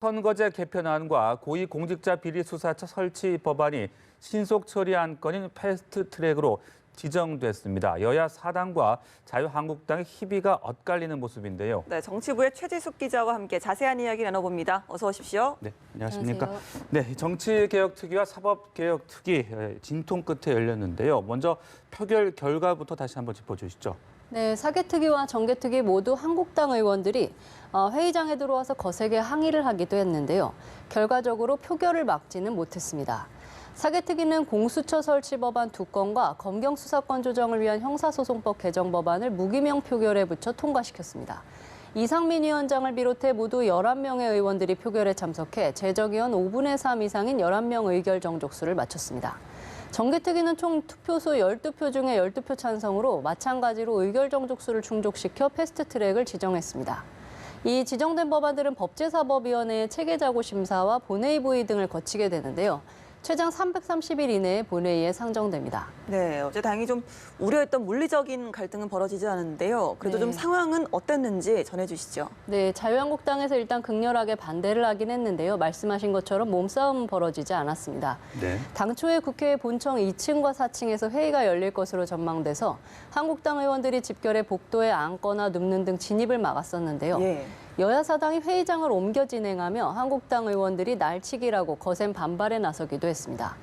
선거제 개편안과 고위공직자 비리 수사처 설치 법안이 신속 처리 안건인 패스트트랙으로 지정됐습니다. 여야 사당과 자유한국당의 희비가 엇갈리는 모습인데요. 네, 정치부의 최지숙 기자와 함께 자세한 이야기 나눠봅니다. 어서 오십시오. 네, 안녕하십니까? 안녕하세요. 네, 정치개혁특위와 사법개혁특위 진통 끝에 열렸는데요. 먼저 표결 결과부터 다시 한번 짚어주시죠. 네, 사개특위와 정개특위 모두 한국당 의원들이 회의장에 들어와서 거세게 항의를 하기도 했는데요. 결과적으로 표결을 막지는 못했습니다. 사개특위는 공수처 설치 법안 2건과 검경 수사권 조정을 위한 형사소송법 개정 법안을 무기명 표결에 붙여 통과시켰습니다. 이상민 위원장을 비롯해 모두 11명의 의원들이 표결에 참석해 제적의원 5분의 3 이상인 11명 의결 정족수를 마쳤습니다. 정개특위는 총 투표수 12표 중에 12표 찬성으로 마찬가지로 의결 정족수를 충족시켜 패스트트랙을 지정했습니다. 이 지정된 법안들은 법제사법위원회의 체계자구 심사와 본회의 부의 등을 거치게 되는데요. 최장 330일 이내에 본회의에 상정됩니다. 네, 어제 당이 좀 우려했던 물리적인 갈등은 벌어지지 않았는데요. 그래도 네. 좀 상황은 어땠는지 전해주시죠. 네, 자유한국당에서 일단 극렬하게 반대를 하긴 했는데요. 말씀하신 것처럼 몸싸움은 벌어지지 않았습니다. 네. 당초에 국회 본청 2층과 4층에서 회의가 열릴 것으로 전망돼서 한국당 의원들이 집결해 복도에 앉거나 눕는 등 진입을 막았었는데요. 예. 여야 사당이 회의장을 옮겨 진행하며 한국당 의원들이 날치기라고 거센 반발에 나서기도 했습니다.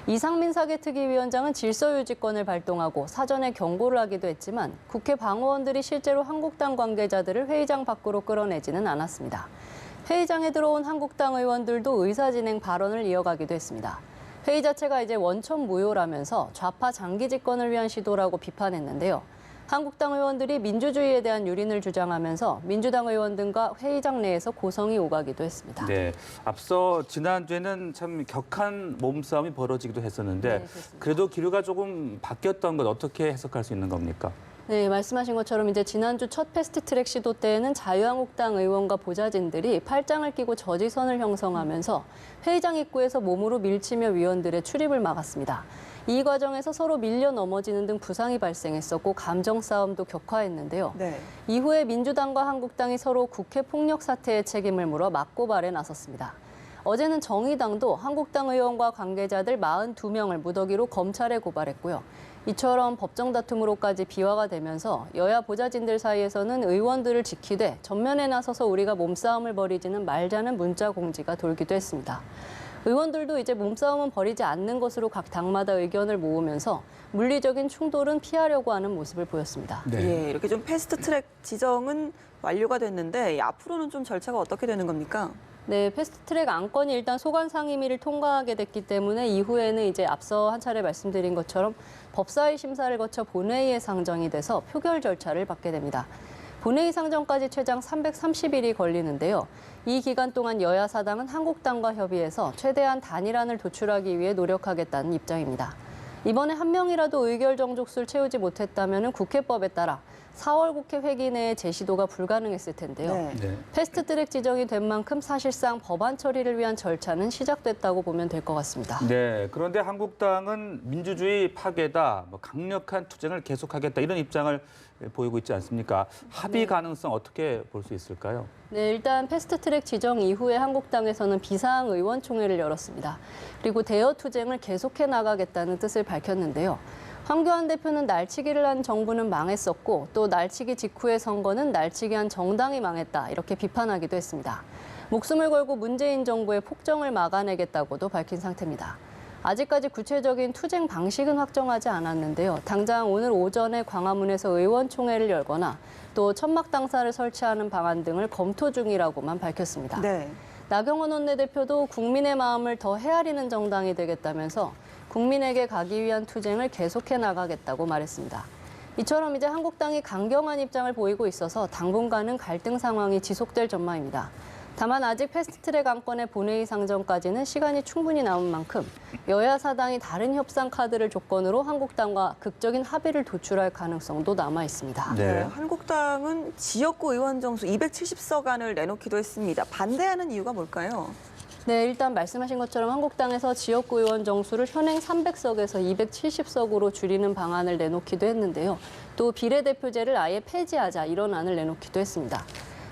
이상민 사개특위위원장은 질서유지권을 발동하고 사전에 경고를 하기도 했지만 국회 방어원들이 실제로 한국당 관계자들을 회의장 밖으로 끌어내지는 않았습니다. 회의장에 들어온 한국당 의원들도 의사진행 발언을 이어가기도 했습니다. 회의 자체가 이제 원천 무효라면서 좌파 장기 집권을 위한 시도라고 비판했는데요. 한국당 의원들이 민주주의에 대한 유린을 주장하면서 민주당 의원 등과 회의장 내에서 고성이 오가기도 했습니다. 네, 앞서 지난주에는 참 격한 몸싸움이 벌어지기도 했었는데 네, 그렇습니다. 그래도 기류가 조금 바뀌었던 것 어떻게 해석할 수 있는 겁니까? 네, 말씀하신 것처럼 이제 지난주 첫 패스트트랙 시도 때에는 자유한국당 의원과 보좌진들이 팔짱을 끼고 저지선을 형성하면서 회의장 입구에서 몸으로 밀치며 위원들의 출입을 막았습니다. 이 과정에서 서로 밀려 넘어지는 등 부상이 발생했었고 감정 싸움도 격화했는데요. 네. 이후에 민주당과 한국당이 서로 국회 폭력 사태의 책임을 물어 맞고발에 나섰습니다. 어제는 정의당도 한국당 의원과 관계자들 42명을 무더기로 검찰에 고발했고요. 이처럼 법정 다툼으로까지 비화가 되면서 여야 보좌진들 사이에서는 의원들을 지키되 전면에 나서서 우리가 몸싸움을 벌이지는 말자는 문자 공지가 돌기도 했습니다. 의원들도 이제 몸싸움은 벌이지 않는 것으로 각 당마다 의견을 모으면서 물리적인 충돌은 피하려고 하는 모습을 보였습니다. 네. 예, 이렇게 좀 패스트트랙 지정은 완료가 됐는데 앞으로는 좀 절차가 어떻게 되는 겁니까? 네, 패스트트랙 안건이 일단 소관 상임위를 통과하게 됐기 때문에 이후에는 이제 앞서 한 차례 말씀드린 것처럼 법사위 심사를 거쳐 본회의에 상정이 돼서 표결 절차를 받게 됩니다. 본회의 상정까지 최장 330일이 걸리는데요. 이 기간 동안 여야 사당은 한국당과 협의해서 최대한 단일안을 도출하기 위해 노력하겠다는 입장입니다. 이번에 한 명이라도 의결 정족수를 채우지 못했다면 국회법에 따라 4월 국회 회기 내에 제시도가 불가능했을 텐데요. 네. 패스트트랙 지정이 된 만큼 사실상 법안 처리를 위한 절차는 시작됐다고 보면 될 것 같습니다. 네, 그런데 한국당은 민주주의 파괴다, 강력한 투쟁을 계속하겠다 이런 입장을 보이고 있지 않습니까? 합의 가능성 어떻게 볼 수 있을까요? 네, 일단 패스트트랙 지정 이후에 한국당에서는 비상의원총회를 열었습니다. 그리고 대여 투쟁을 계속해 나가겠다는 뜻을 밝혔는데요. 황교안 대표는 날치기를 한 정부는 망했었고 또 날치기 직후의 선거는 날치기 한 정당이 망했다 이렇게 비판하기도 했습니다. 목숨을 걸고 문재인 정부의 폭정을 막아내겠다고도 밝힌 상태입니다. 아직까지 구체적인 투쟁 방식은 확정하지 않았는데요. 당장 오늘 오전에 광화문에서 의원총회를 열거나 또 천막 당사를 설치하는 방안 등을 검토 중이라고만 밝혔습니다. 네. 나경원 원내대표도 국민의 마음을 더 헤아리는 정당이 되겠다면서 국민에게 가기 위한 투쟁을 계속해 나가겠다고 말했습니다. 이처럼 이제 한국당이 강경한 입장을 보이고 있어서 당분간은 갈등 상황이 지속될 전망입니다. 다만 아직 패스트트랙 안건의 본회의 상정까지는 시간이 충분히 남은 만큼 여야 사당이 다른 협상 카드를 조건으로 한국당과 극적인 합의를 도출할 가능성도 남아 있습니다. 네. 한국당은 지역구 의원 정수 270석안을 내놓기도 했습니다. 반대하는 이유가 뭘까요? 네, 일단 말씀하신 것처럼 한국당에서 지역구 의원 정수를 현행 300석에서 270석으로 줄이는 방안을 내놓기도 했는데요. 또 비례대표제를 아예 폐지하자 이런 안을 내놓기도 했습니다.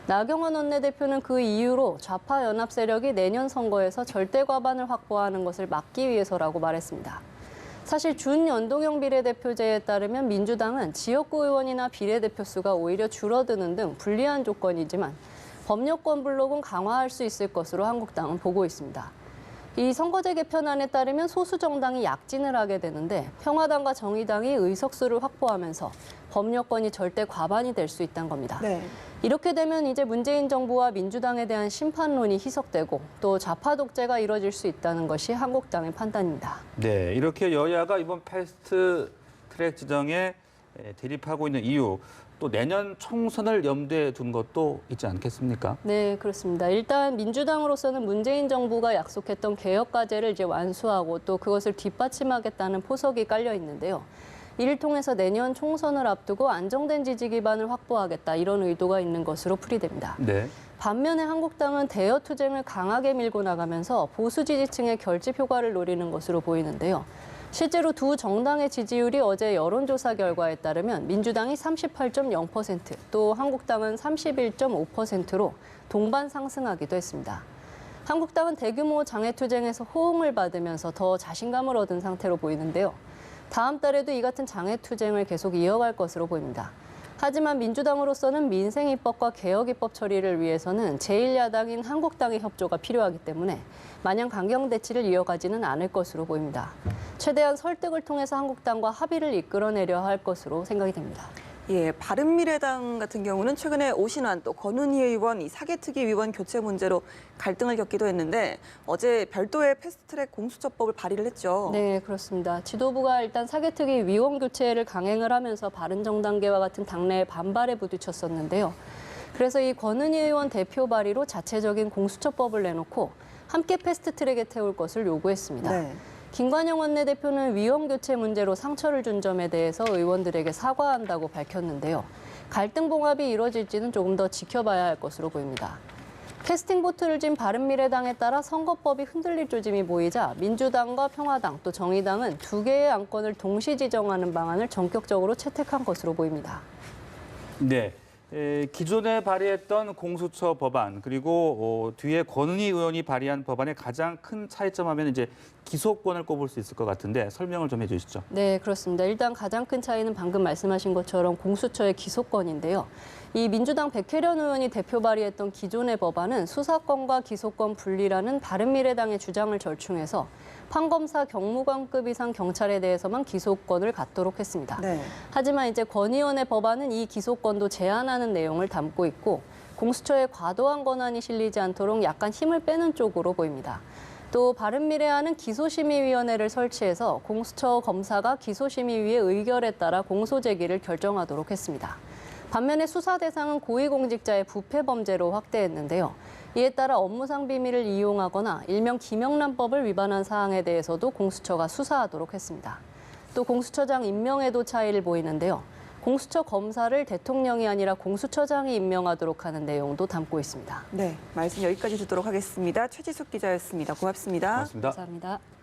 나경원 원내대표는 그 이유로 좌파 연합 세력이 내년 선거에서 절대 과반을 확보하는 것을 막기 위해서라고 말했습니다. 사실 준연동형 비례대표제에 따르면 민주당은 지역구 의원이나 비례대표 수가 오히려 줄어드는 등 불리한 조건이지만 법여권 블록은 강화할 수 있을 것으로 한국당은 보고 있습니다. 이 선거제 개편안에 따르면 소수 정당이 약진을 하게 되는데 평화당과 정의당이 의석수를 확보하면서 법여권이 절대 과반이 될 수 있다는 겁니다. 네. 이렇게 되면 이제 문재인 정부와 민주당에 대한 심판론이 희석되고 또 좌파 독재가 이뤄질 수 있다는 것이 한국당의 판단입니다. 네, 이렇게 여야가 이번 패스트 트랙 지정에 대립하고 있는 이유, 또 내년 총선을 염두에 둔 것도 있지 않겠습니까? 네, 그렇습니다. 일단 민주당으로서는 문재인 정부가 약속했던 개혁 과제를 이제 완수하고 또 그것을 뒷받침하겠다는 포석이 깔려 있는데요. 이를 통해서 내년 총선을 앞두고 안정된 지지 기반을 확보하겠다 이런 의도가 있는 것으로 풀이됩니다. 네. 반면에 한국당은 대여 투쟁을 강하게 밀고 나가면서 보수 지지층의 결집 효과를 노리는 것으로 보이는데요. 실제로 두 정당의 지지율이 어제 여론조사 결과에 따르면 민주당이 38.0%, 또 한국당은 31.5%로 동반 상승하기도 했습니다. 한국당은 대규모 장외투쟁에서 호응을 받으면서 더 자신감을 얻은 상태로 보이는데요. 다음 달에도 이 같은 장외투쟁을 계속 이어갈 것으로 보입니다. 하지만 민주당으로서는 민생 입법과 개혁 입법 처리를 위해서는 제1야당인 한국당의 협조가 필요하기 때문에 마냥 강경 대치를 이어가지는 않을 것으로 보입니다. 최대한 설득을 통해서 한국당과 합의를 이끌어내려 할 것으로 생각이 됩니다. 예, 바른미래당 같은 경우는 최근에 오신환 또 권은희 의원 이 사개특위 위원 교체 문제로 갈등을 겪기도 했는데 어제 별도의 패스트트랙 공수처법을 발의를 했죠. 네, 그렇습니다. 지도부가 일단 사개특위 위원 교체를 강행을 하면서 바른정당계와 같은 당내의 반발에 부딪혔었는데요. 그래서 이 권은희 의원 대표 발의로 자체적인 공수처법을 내놓고 함께 패스트트랙에 태울 것을 요구했습니다. 네. 김관영 원내대표는 위원 교체 문제로 상처를 준 점에 대해서 의원들에게 사과한다고 밝혔는데요. 갈등 봉합이 이뤄질지는 조금 더 지켜봐야 할 것으로 보입니다. 캐스팅 보트를 진 바른미래당에 따라 선거법이 흔들릴 조짐이 보이자 민주당과 평화당 또 정의당은 두 개의 안건을 동시 지정하는 방안을 전격적으로 채택한 것으로 보입니다. 네. 기존에 발의했던 공수처 법안 그리고 뒤에 권은희 의원이 발의한 법안의 가장 큰 차이점 하면 이제 기소권을 꼽을 수 있을 것 같은데 설명을 좀 해주시죠. 네, 그렇습니다. 일단 가장 큰 차이는 방금 말씀하신 것처럼 공수처의 기소권인데요. 이 민주당 백혜련 의원이 대표 발의했던 기존의 법안은 수사권과 기소권 분리라는 바른미래당의 주장을 절충해서 판검사 경무관급 이상 경찰에 대해서만 기소권을 갖도록 했습니다. 네. 하지만 이제 권 의원의 법안은 이 기소권도 제한하는 내용을 담고 있고 공수처에 과도한 권한이 실리지 않도록 약간 힘을 빼는 쪽으로 보입니다. 또 바른미래안은 기소심의위원회를 설치해서 공수처 검사가 기소심의위의 의결에 따라 공소 제기를 결정하도록 했습니다. 반면에 수사 대상은 고위공직자의 부패 범죄로 확대했는데요. 이에 따라 업무상 비밀을 이용하거나 일명 김영란법을 위반한 사항에 대해서도 공수처가 수사하도록 했습니다. 또 공수처장 임명에도 차이를 보이는데요. 공수처 검사를 대통령이 아니라 공수처장이 임명하도록 하는 내용도 담고 있습니다. 네, 말씀 여기까지 듣도록 하겠습니다. 최지숙 기자였습니다. 고맙습니다. 고맙습니다. 감사합니다.